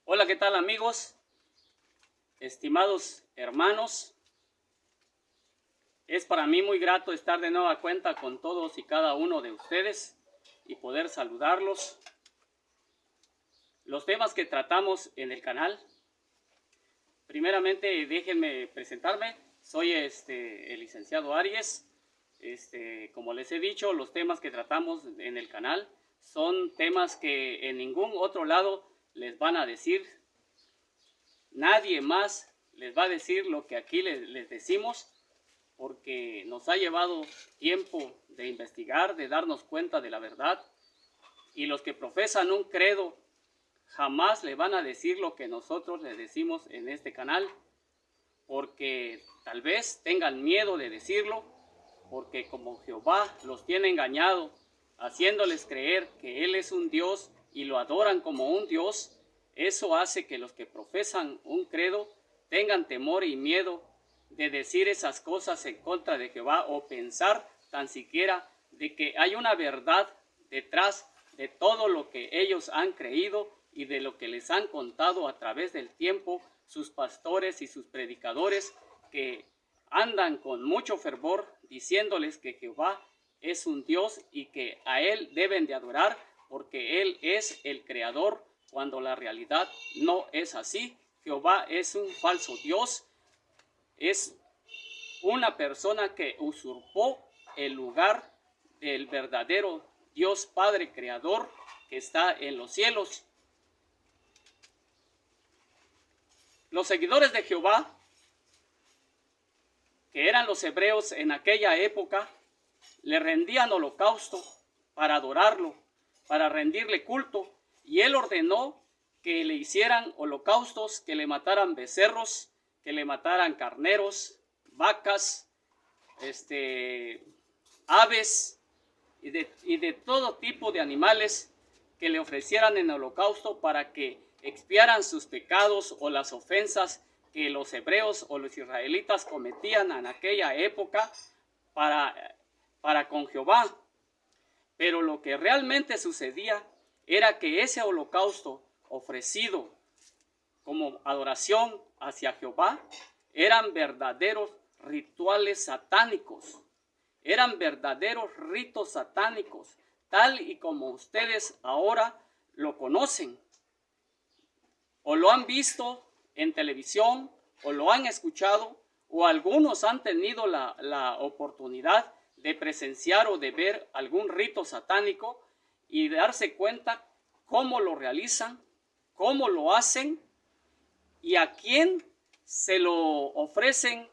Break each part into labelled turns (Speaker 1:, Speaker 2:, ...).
Speaker 1: Hola, ¿qué tal amigos? Estimados hermanos, es para mí muy grato estar de nueva cuenta con todos y cada uno de ustedes y poder saludarlos. Los temas que tratamos en el canal, primeramente déjenme presentarme. Soy el licenciado Aries. Como les he dicho, los temas que tratamos en el canal son temas que en ningún otro lado les van a decir. Nadie más les va a decir lo que aquí les decimos, porque nos ha llevado tiempo de investigar, de darnos cuenta de la verdad. Y los que profesan un credo jamás le van a decir lo que nosotros les decimos en este canal, porque tal vez tengan miedo de decirlo, porque como Jehová los tiene engañado, haciéndoles creer que Él es un Dios y lo adoran como un Dios, eso hace que los que profesan un credo tengan temor y miedo de decir esas cosas en contra de Jehová o pensar tan siquiera de que hay una verdad detrás de todo lo que ellos han creído y de lo que les han contado a través del tiempo sus pastores y sus predicadores, que andan con mucho fervor diciéndoles que Jehová es un Dios y que a Él deben de adorar porque Él es el creador, cuando la realidad no es así. Jehová es un falso Dios, es una persona que usurpó el lugar del verdadero Dios Padre Creador que está en los cielos. Los seguidores de Jehová, que eran los hebreos en aquella época, le rendían holocausto para adorarlo, para rendirle culto, y él ordenó que le hicieran holocaustos, que le mataran becerros, que le mataran carneros, vacas, aves y de todo tipo de animales que le ofrecieran en holocausto para que expiaran sus pecados o las ofensas que los hebreos o los israelitas cometían en aquella época para con Jehová. Pero lo que realmente sucedía era que ese holocausto ofrecido como adoración hacia Jehová eran verdaderos rituales satánicos, eran verdaderos ritos satánicos, tal y como ustedes ahora lo conocen, o lo han visto en televisión, o lo han escuchado, o algunos han tenido la oportunidad de presenciar o de ver algún rito satánico y darse cuenta cómo lo realizan, cómo lo hacen y a quién se lo ofrecen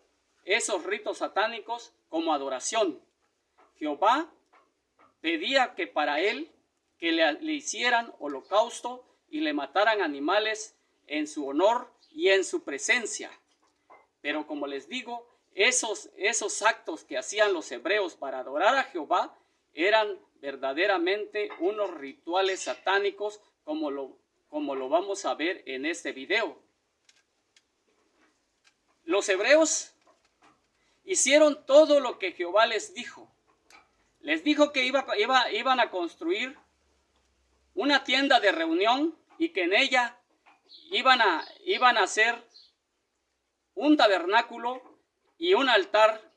Speaker 1: esos ritos satánicos como adoración. Jehová pedía que para él que le hicieran holocausto y le mataran animales en su honor y en su presencia. Pero como les digo, esos actos que hacían los hebreos para adorar a Jehová eran verdaderamente unos rituales satánicos, como lo vamos a ver en este video. Los hebreos hicieron todo lo que Jehová les dijo. Les dijo que iban a construir una tienda de reunión y que en ella iban a hacer un tabernáculo y un altar,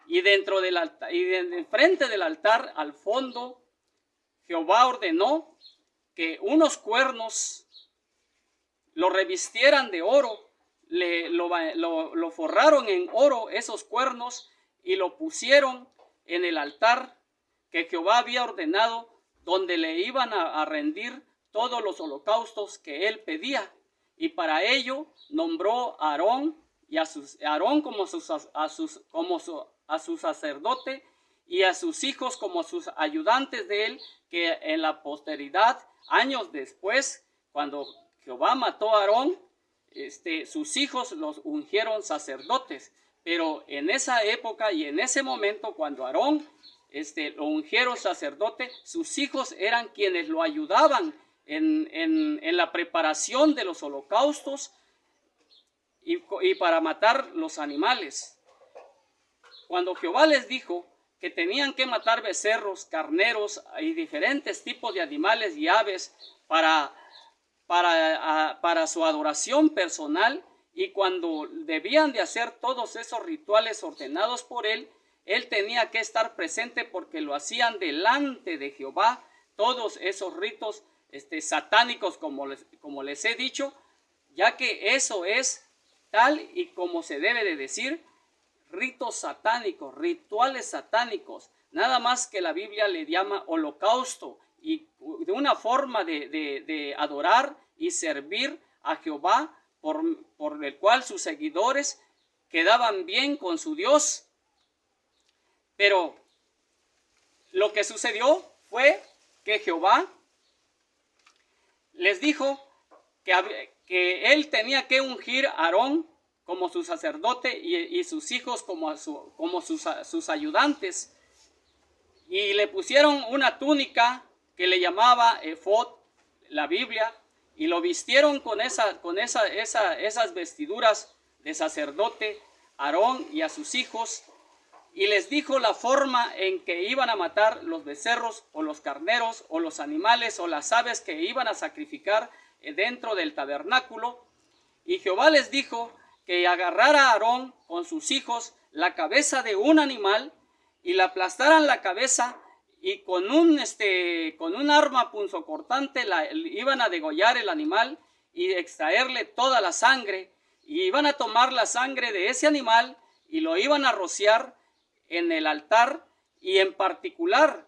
Speaker 1: y dentro del altar, y frente del altar, al fondo, Jehová ordenó que unos cuernos lo revistieran de oro, lo forraron en oro esos cuernos y lo pusieron en el altar que Jehová había ordenado, donde le iban a rendir todos los holocaustos que él pedía. Y para ello nombró a Aarón y a Aarón como su sacerdote y a sus hijos como sus ayudantes de él, que en la posteridad, años después, cuando Jehová mató a Aarón, sus hijos los ungieron sacerdotes. Pero en esa época y en ese momento, cuando Aarón lo ungieron sacerdote, sus hijos eran quienes lo ayudaban en la preparación de los holocaustos y para matar los animales. Cuando Jehová les dijo que tenían que matar becerros, carneros y diferentes tipos de animales y aves para para su adoración personal, y cuando debían de hacer todos esos rituales ordenados por él, él tenía que estar presente porque lo hacían delante de Jehová, todos esos ritos satánicos, como les he dicho, ya que eso es tal y como se debe de decir, ritos satánicos, rituales satánicos, nada más que la Biblia le llama holocausto, y de una forma de adorar y servir a Jehová, por el cual sus seguidores quedaban bien con su Dios. Pero lo que sucedió fue que Jehová les dijo que él tenía que ungir a Aarón como su sacerdote y sus hijos como sus ayudantes. Y le pusieron una túnica que le llamaba efod, la Biblia, y lo vistieron con esas vestiduras de sacerdote, Aarón y a sus hijos, y les dijo la forma en que iban a matar los becerros o los carneros o los animales o las aves que iban a sacrificar dentro del tabernáculo. Y Jehová les dijo que agarrara a Aarón con sus hijos la cabeza de un animal y le aplastaran la cabeza, y con un arma punzocortante iban a degollar el animal y extraerle toda la sangre, y iban a tomar la sangre de ese animal y lo iban a rociar en el altar, y en particular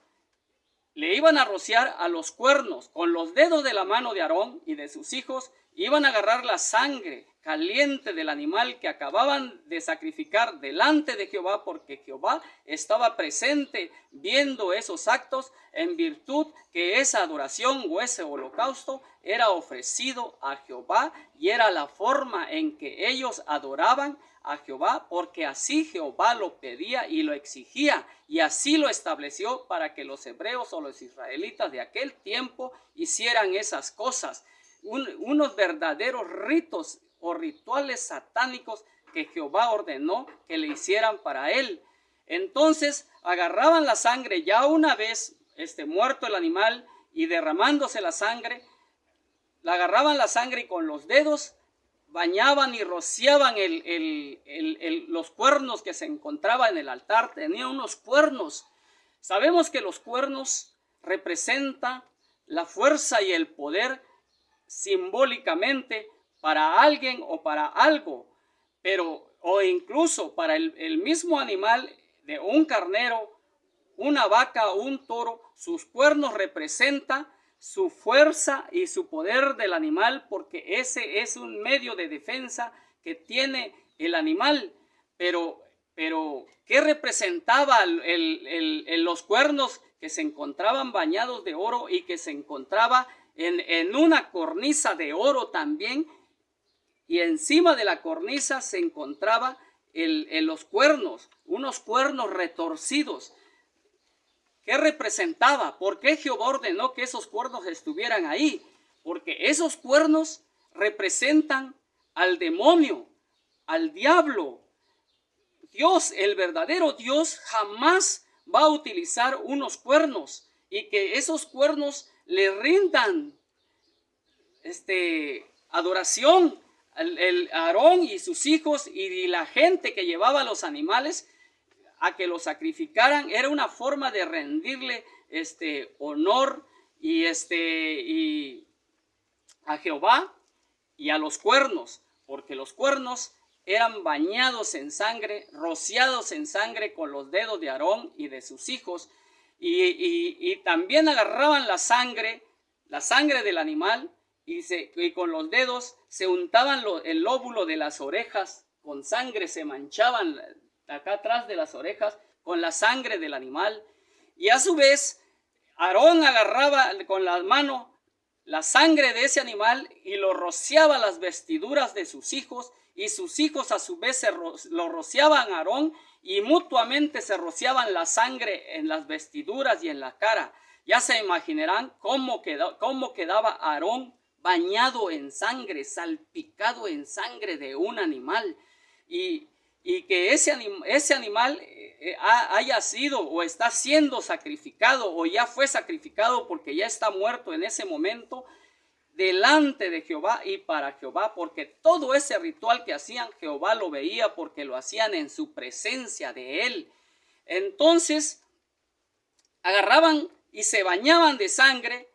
Speaker 1: le iban a rociar a los cuernos. Con los dedos de la mano de Aarón y de sus hijos iban a agarrar la sangre caliente del animal que acababan de sacrificar delante de Jehová, porque Jehová estaba presente viendo esos actos, en virtud que esa adoración o ese holocausto era ofrecido a Jehová, y era la forma en que ellos adoraban a Jehová, porque así Jehová lo pedía y lo exigía, y así lo estableció para que los hebreos o los israelitas de aquel tiempo hicieran esas cosas. Unos verdaderos ritos o rituales satánicos que Jehová ordenó que le hicieran para él. Entonces agarraban la sangre ya una vez muerto el animal, y derramándose la sangre, la agarraban la sangre y con los dedos bañaban y rociaban los cuernos que se encontraban en el altar. Tenía unos cuernos. Sabemos que los cuernos representan la fuerza y el poder simbólicamente para alguien o para algo, o incluso para el mismo animal, de un carnero, una vaca o un toro. Sus cuernos representan su fuerza y su poder del animal, porque ese es un medio de defensa que tiene el animal. Pero ¿qué representaba los cuernos que se encontraban bañados de oro y que se encontraba en una cornisa de oro también? Y encima de la cornisa se encontraba los cuernos, unos cuernos retorcidos. ¿Qué representaba? ¿Por qué Jehová ordenó que esos cuernos estuvieran ahí? Porque esos cuernos representan al demonio, al diablo. Dios, el verdadero Dios, jamás va a utilizar unos cuernos, y que esos cuernos le rindan adoración. Aarón y sus hijos y la gente que llevaba los animales a que los sacrificaran, era una forma de rendirle honor y a Jehová y a los cuernos, porque los cuernos eran bañados en sangre, rociados en sangre con los dedos de Aarón y de sus hijos, y también agarraban la sangre del animal, y con los dedos se untaban el lóbulo de las orejas con sangre, se manchaban acá atrás de las orejas con la sangre del animal. Y a su vez Aarón agarraba con la mano la sangre de ese animal y lo rociaba las vestiduras de sus hijos, y sus hijos a su vez lo rociaban a Aarón, y mutuamente se rociaban la sangre en las vestiduras y en la cara. Ya se imaginarán cómo quedaba Aarón bañado en sangre, salpicado en sangre de un animal, y que ese animal haya sido o está siendo sacrificado, o ya fue sacrificado porque ya está muerto en ese momento, delante de Jehová y para Jehová, porque todo ese ritual que hacían, Jehová lo veía porque lo hacían en su presencia de él. Entonces agarraban y se bañaban de sangre,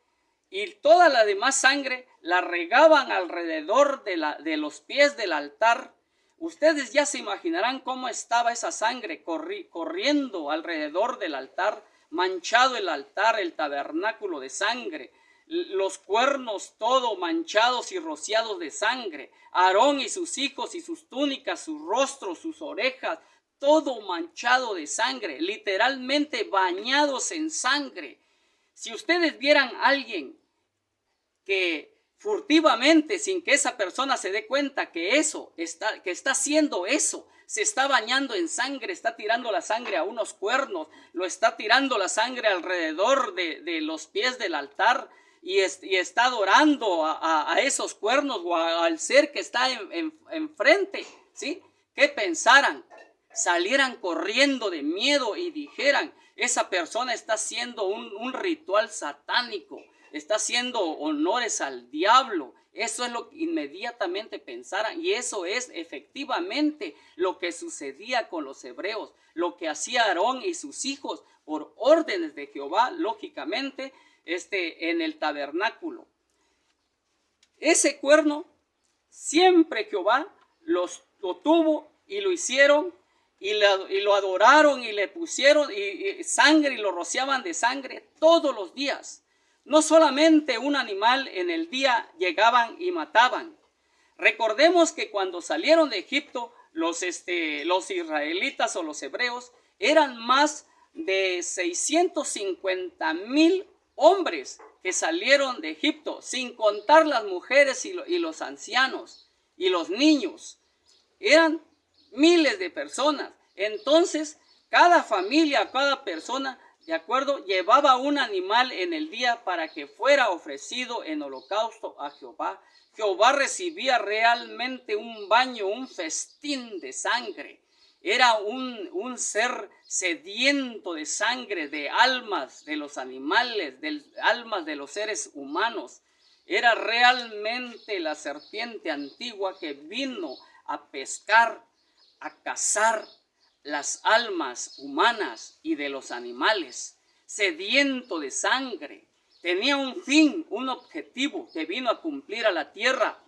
Speaker 1: y toda la demás sangre la regaban alrededor de los pies del altar. Ustedes ya se imaginarán cómo estaba esa sangre corriendo alrededor del altar, manchado el altar, el tabernáculo de sangre, los cuernos todo manchados y rociados de sangre, Aarón y sus hijos y sus túnicas, sus rostros, sus orejas, todo manchado de sangre, literalmente bañados en sangre. Si ustedes vieran a alguien que furtivamente, sin que esa persona se dé cuenta que está haciendo eso, se está bañando en sangre, está tirando la sangre a unos cuernos, lo está tirando la sangre alrededor de los pies del altar, y está adorando a esos cuernos o al ser que está enfrente, ¿sí? ¿Qué pensaran? Salieran corriendo de miedo y dijeran, esa persona está haciendo un ritual satánico, está haciendo honores al diablo. Eso es lo que inmediatamente pensaran, y eso es efectivamente lo que sucedía con los hebreos, lo que hacía Aarón y sus hijos por órdenes de Jehová, lógicamente, en el tabernáculo. Ese cuerno siempre Jehová lo tuvo y lo hicieron, y lo adoraron y le pusieron y sangre, y lo rociaban de sangre todos los días. No solamente un animal en el día llegaban y mataban. Recordemos que cuando salieron de Egipto, los israelitas o los hebreos eran más de 650,000 hombres que salieron de Egipto, sin contar las mujeres y los ancianos y los niños. Eran miles de personas. Entonces, cada familia, cada persona, de acuerdo, llevaba un animal en el día para que fuera ofrecido en holocausto a Jehová. Jehová recibía realmente un baño, un festín de sangre. Era un ser sediento de sangre, de almas de los animales, de almas de los seres humanos. Era realmente la serpiente antigua que vino a pescar, a cazar las almas humanas y de los animales, sediento de sangre. Tenía un fin, un objetivo que vino a cumplir a la tierra.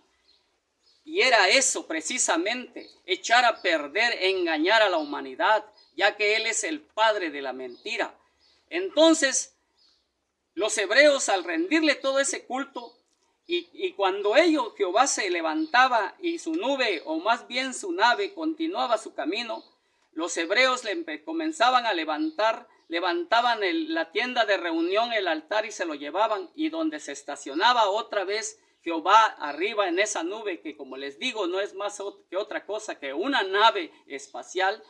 Speaker 1: Y era eso precisamente, echar a perder, engañar a la humanidad, ya que Él es el padre de la mentira. Entonces, los hebreos, al rendirle todo ese culto, y cuando Jehová se levantaba y su nube, o más bien su nave, continuaba su camino, los hebreos comenzaban a levantaban la tienda de reunión, el altar, y se lo llevaban, y donde se estacionaba otra vez Jehová arriba en esa nube, que como les digo no es más que otra cosa que una nave espacial,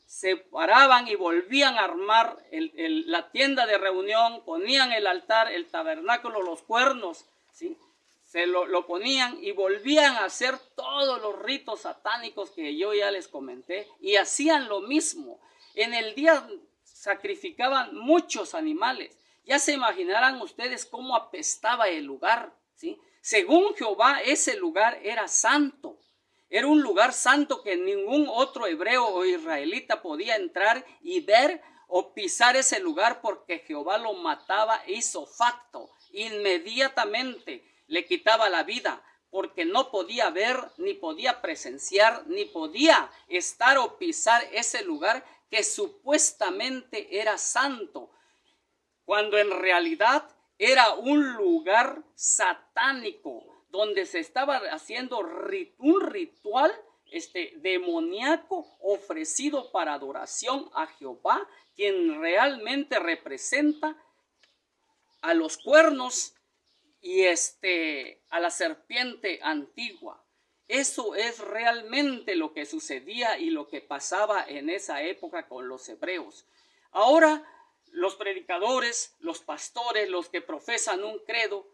Speaker 1: se paraban y volvían a armar la tienda de reunión, ponían el altar, el tabernáculo, los cuernos, ¿sí? Se lo ponían y volvían a hacer todos los ritos satánicos que yo ya les comenté, y hacían lo mismo. En el día sacrificaban muchos animales. Ya se imaginarán ustedes cómo apestaba el lugar, ¿sí? Según Jehová, ese lugar era santo. Era un lugar santo que ningún otro hebreo o israelita podía entrar y ver o pisar ese lugar, porque Jehová lo mataba ipso facto, inmediatamente le quitaba la vida, porque no podía ver, ni podía presenciar, ni podía estar o pisar ese lugar que supuestamente era santo, cuando en realidad era un lugar satánico, donde se estaba haciendo un ritual demoníaco ofrecido para adoración a Jehová, quien realmente representa a los cuernos y a la serpiente antigua. Eso es realmente lo que sucedía y lo que pasaba en esa época con los hebreos. Ahora, los predicadores, los pastores, los que profesan un credo,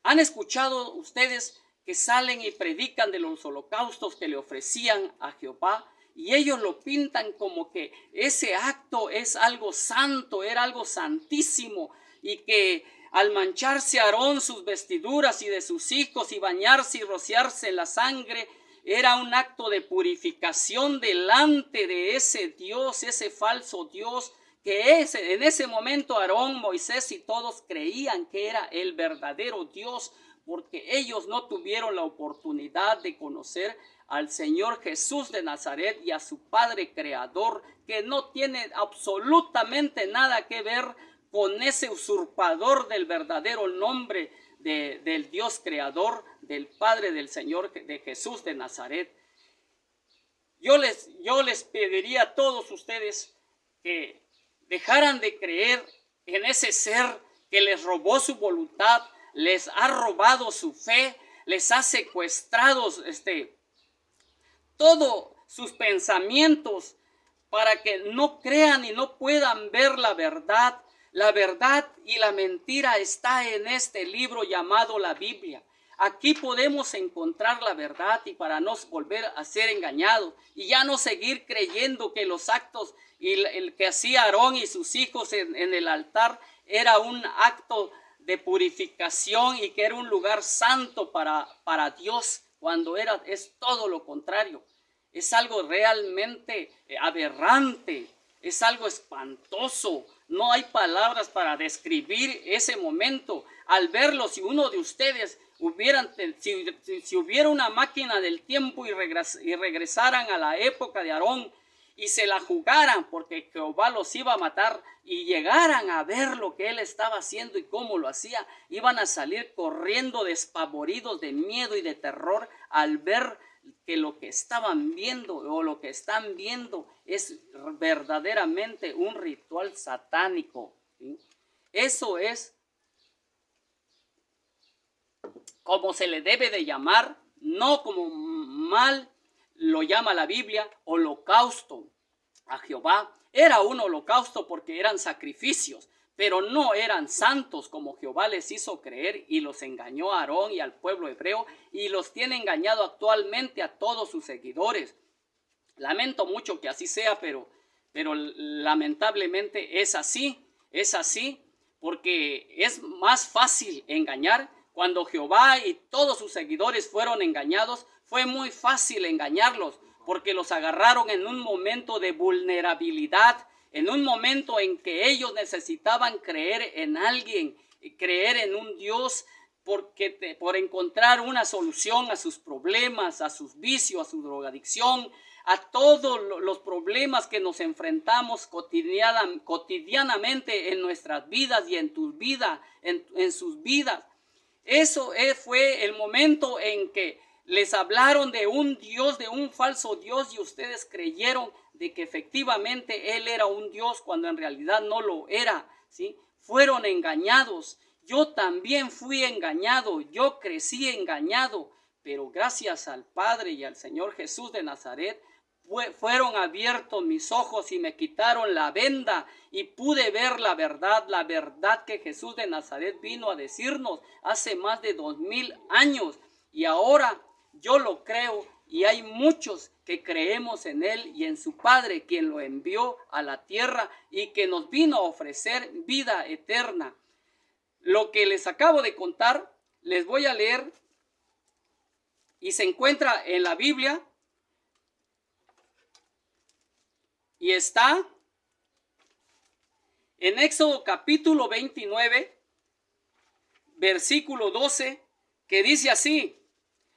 Speaker 1: ¿han escuchado ustedes que salen y predican de los holocaustos que le ofrecían a Jehová? Y ellos lo pintan como que ese acto es algo santo, era algo santísimo, y que Al mancharse Aarón sus vestiduras y de sus hijos y bañarse y rociarse en la sangre, era un acto de purificación delante de ese Dios, ese falso Dios, que en ese momento Aarón, Moisés y todos creían que era el verdadero Dios, porque ellos no tuvieron la oportunidad de conocer al Señor Jesús de Nazaret y a su Padre Creador, que no tiene absolutamente nada que ver con ese usurpador del verdadero nombre del Dios Creador, del Padre del Señor, de Jesús de Nazaret. Yo les pediría a todos ustedes que dejaran de creer en ese ser que les robó su voluntad, les ha robado su fe, les ha secuestrado todos sus pensamientos para que no crean y no puedan ver la verdad. La verdad y la mentira está en este libro llamado la Biblia. Aquí podemos encontrar la verdad y para no volver a ser engañados y ya no seguir creyendo que los actos y el que hacía Aarón y sus hijos en el altar era un acto de purificación y que era un lugar santo para Dios, cuando es todo lo contrario. Es algo realmente aberrante, es algo espantoso. No hay palabras para describir ese momento. Al verlo, si uno de ustedes si hubiera una máquina del tiempo y regresaran a la época de Aarón y se la jugaran porque Jehová los iba a matar y llegaran a ver lo que él estaba haciendo y cómo lo hacía, iban a salir corriendo despavoridos de miedo y de terror al ver que lo que estaban viendo o lo que están viendo es verdaderamente un ritual satánico, ¿sí? Eso es como se le debe de llamar, no como mal lo llama la Biblia, holocausto a Jehová. Era un holocausto porque eran sacrificios, pero no eran santos como Jehová les hizo creer y los engañó a Aarón y al pueblo hebreo y los tiene engañado actualmente a todos sus seguidores. Lamento mucho que así sea, pero lamentablemente es así porque es más fácil engañar. Cuando Jehová y todos sus seguidores fueron engañados, fue muy fácil engañarlos porque los agarraron en un momento de vulnerabilidad, en un momento en que ellos necesitaban creer en alguien, creer en un Dios, por encontrar una solución a sus problemas, a sus vicios, a su drogadicción, a todos los problemas que nos enfrentamos cotidianamente en nuestras vidas y en tus vidas, en sus vidas. Eso fue el momento en que les hablaron de un Dios, de un falso Dios, y ustedes creyeron de que efectivamente Él era un Dios cuando en realidad no lo era, ¿sí? Fueron engañados. Yo también fui engañado, yo crecí engañado, pero gracias al Padre y al Señor Jesús de Nazaret, fueron abiertos mis ojos y me quitaron la venda y pude ver la verdad que Jesús de Nazaret vino a decirnos hace más de 2000 años. Y ahora yo lo creo y hay muchos que creemos en Él y en su Padre, quien lo envió a la tierra y que nos vino a ofrecer vida eterna. Lo que les acabo de contar, les voy a leer y se encuentra en la Biblia. Y está en Éxodo capítulo 29, versículo 12, que dice así.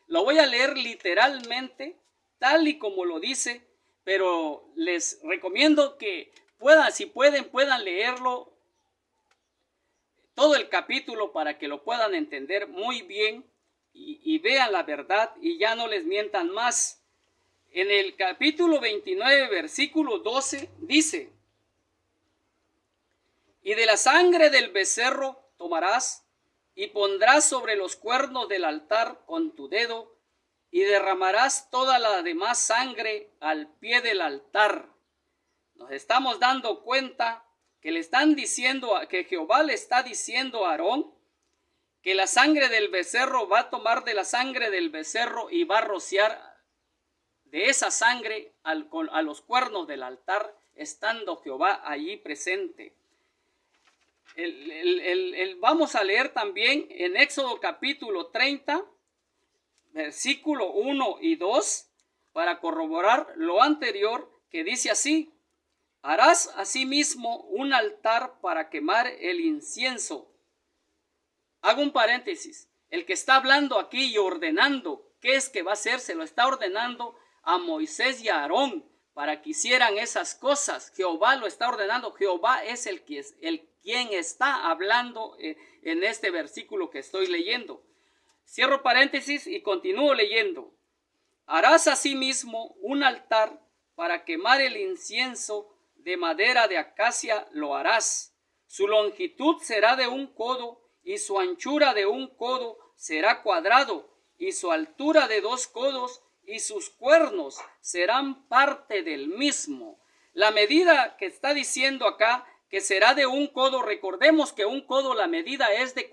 Speaker 1: Lo voy a leer literalmente, tal y como lo dice, pero les recomiendo que si puedan leerlo todo el capítulo para que lo puedan entender muy bien y vean la verdad y ya no les mientan más. En el capítulo 29, versículo 12, dice: y de la sangre del becerro tomarás y pondrás sobre los cuernos del altar con tu dedo y derramarás toda la demás sangre al pie del altar. Nos estamos dando cuenta que le están diciendo, que Jehová le está diciendo a Aarón que la sangre del becerro va a tomar de la sangre del becerro y va a rociar de esa sangre a los cuernos del altar, estando Jehová allí presente. vamos a leer también en Éxodo capítulo 30, versículo 1 y 2, para corroborar lo anterior, que dice así: harás asimismo un altar para quemar el incienso. Hago un paréntesis. El que está hablando aquí y ordenando qué es que va a hacer, se lo está ordenando a Moisés y a Aarón para que hicieran esas cosas. Jehová lo está ordenando. Jehová es quien está hablando en este versículo que estoy leyendo. Cierro paréntesis y continúo leyendo. Harás asimismo un altar para quemar el incienso, de madera de acacia lo harás. Su longitud será de 1 codo y su anchura de 1 codo será cuadrado, y su altura de 2 codos, y sus cuernos serán parte del mismo. La medida que está diciendo acá, que será de 1 codo, recordemos que 1 codo, la medida es del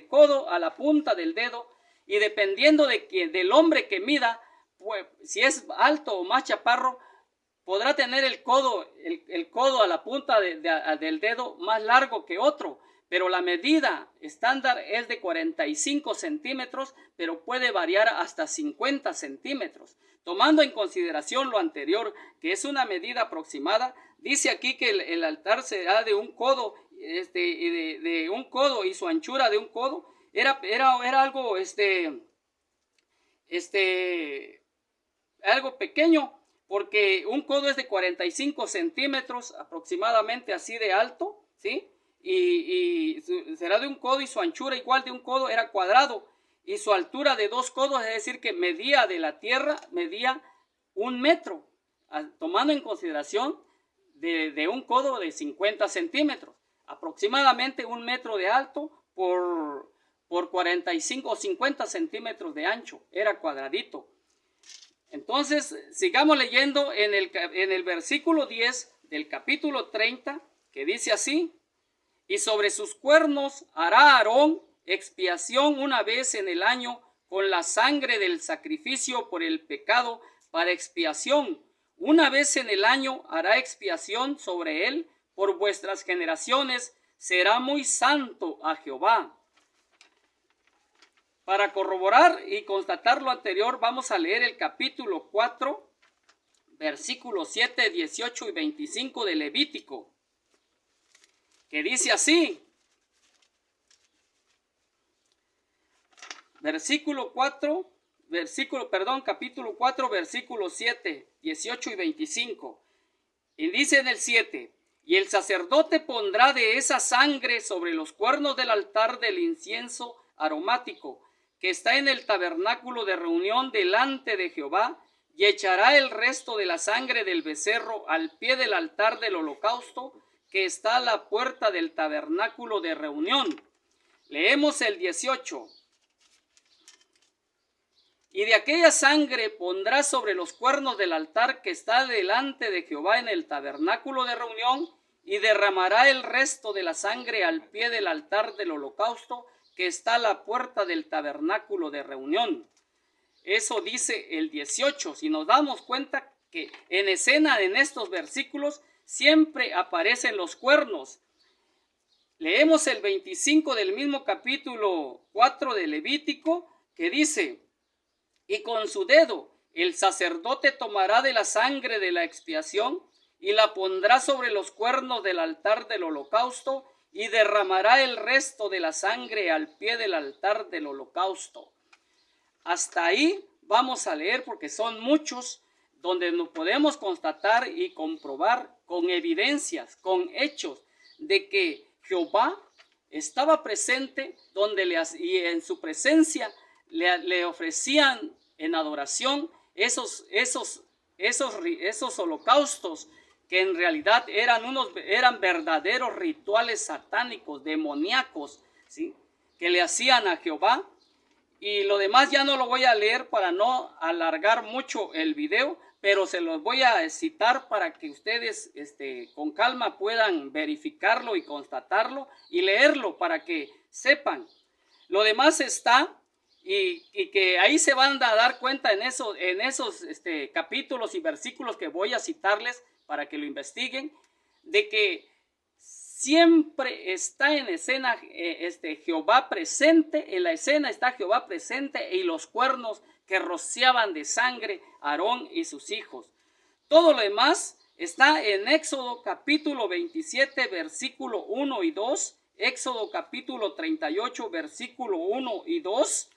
Speaker 1: codo a la punta del dedo, y dependiendo del hombre que mida, pues, si es alto o más chaparro, podrá tener el codo a la punta del dedo más largo que otro, pero la medida estándar es de 45 centímetros, pero puede variar hasta 50 centímetros. Tomando en consideración lo anterior, que es una medida aproximada, dice aquí que el altar será de 1 codo, de 1 codo y su anchura de 1 codo. Era algo, algo pequeño, porque 1 codo es de 45 centímetros aproximadamente, así de alto, ¿sí? Y será de 1 codo, y su anchura igual de 1 codo, era cuadrado, y su altura de 2 codos, es decir que medía de la tierra, medía 1 metro, tomando en consideración de 1 codo de 50 centímetros, aproximadamente 1 metro de alto por 45 o 50 centímetros de ancho, era cuadradito. Entonces, sigamos leyendo en el versículo 10 del capítulo 30, que dice así: y sobre sus cuernos hará Aarón expiación una vez en el año con la sangre del sacrificio por el pecado para expiación. Una vez en el año hará expiación sobre él por vuestras generaciones, será muy santo a Jehová. Para corroborar y constatar lo anterior, vamos a leer el capítulo 4, versículos 7, 18 y 25 de Levítico, que dice así. Capítulo 4, versículos 7, 18 y 25. Y dice en el 7: y el sacerdote pondrá de esa sangre sobre los cuernos del altar del incienso aromático, que está en el tabernáculo de reunión delante de Jehová, y echará el resto de la sangre del becerro al pie del altar del holocausto, que está a la puerta del tabernáculo de reunión. Leemos el 18. Y de aquella sangre pondrá sobre los cuernos del altar que está delante de Jehová en el tabernáculo de reunión, y derramará el resto de la sangre al pie del altar del holocausto, que está a la puerta del tabernáculo de reunión. Eso dice el 18. Si nos damos cuenta que en escena en estos versículos siempre aparecen los cuernos. Leemos el 25 del mismo capítulo 4 de Levítico, que dice: y con su dedo el sacerdote tomará de la sangre de la expiación y la pondrá sobre los cuernos del altar del holocausto, y derramará el resto de la sangre al pie del altar del holocausto. Hasta ahí vamos a leer, porque son muchos donde nos podemos constatar y comprobar con evidencias, con hechos, de que Jehová estaba presente y en su presencia le ofrecían en adoración esos holocaustos, que en realidad eran verdaderos rituales satánicos, demoníacos, ¿sí?, que le hacían a Jehová. Y lo demás ya no lo voy a leer para no alargar mucho el video, pero se los voy a citar para que ustedes con calma puedan verificarlo y constatarlo y leerlo para que sepan. Lo demás está, y que ahí se van a dar cuenta en esos capítulos y versículos que voy a citarles para que lo investiguen, de que siempre está en escena Jehová presente, en la escena está Jehová presente y los cuernos que rociaban de sangre Aarón y sus hijos. Todo lo demás está en Éxodo capítulo 27, versículo 1 y 2, Éxodo capítulo 38, versículo 1 y 2,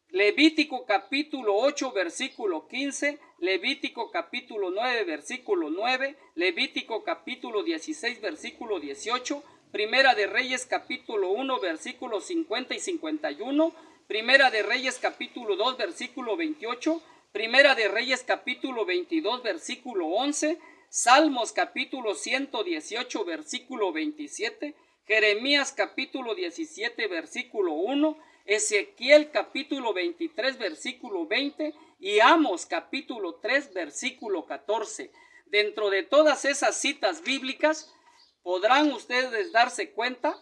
Speaker 1: Levítico capítulo 8, versículo 15, Levítico capítulo 9, versículo 9, Levítico capítulo 16, versículo 18, Primera de Reyes capítulo 1, versículos 50 y 51, Primera de Reyes capítulo 2, versículo 28, Primera de Reyes capítulo 22, versículo 11, Salmos capítulo 118, versículo 27, Jeremías capítulo 17, versículo 1, Ezequiel capítulo 23, versículo 20 y Amos capítulo 3, versículo 14. Dentro de todas esas citas bíblicas podrán ustedes darse cuenta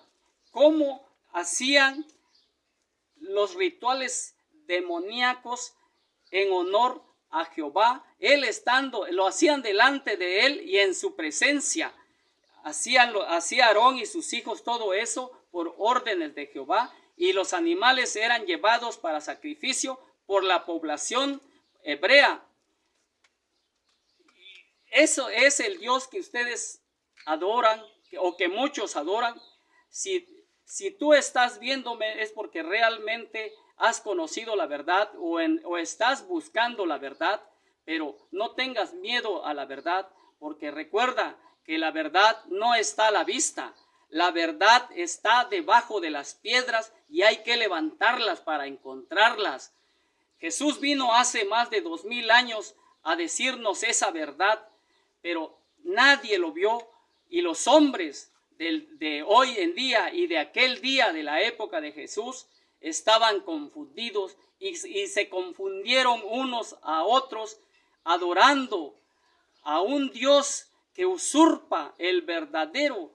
Speaker 1: cómo hacían los rituales demoníacos en honor a Jehová. Él estando, lo hacían delante de él y en su presencia. Hacía Aarón y sus hijos todo eso por órdenes de Jehová, y los animales eran llevados para sacrificio por la población hebrea. Eso es el Dios que ustedes adoran, o que muchos adoran. Si tú estás viéndome es porque realmente has conocido la verdad o estás buscando la verdad, pero no tengas miedo a la verdad, porque recuerda que la verdad no está a la vista. La verdad está debajo de las piedras y hay que levantarlas para encontrarlas. Jesús vino hace más de 2000 años a decirnos esa verdad, pero nadie lo vio, y los hombres de hoy en día y de aquel día de la época de Jesús estaban confundidos y se confundieron unos a otros adorando a un Dios que usurpa el verdadero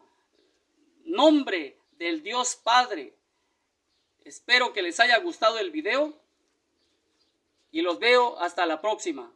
Speaker 1: nombre del Dios Padre. Espero que les haya gustado el video y los veo hasta la próxima.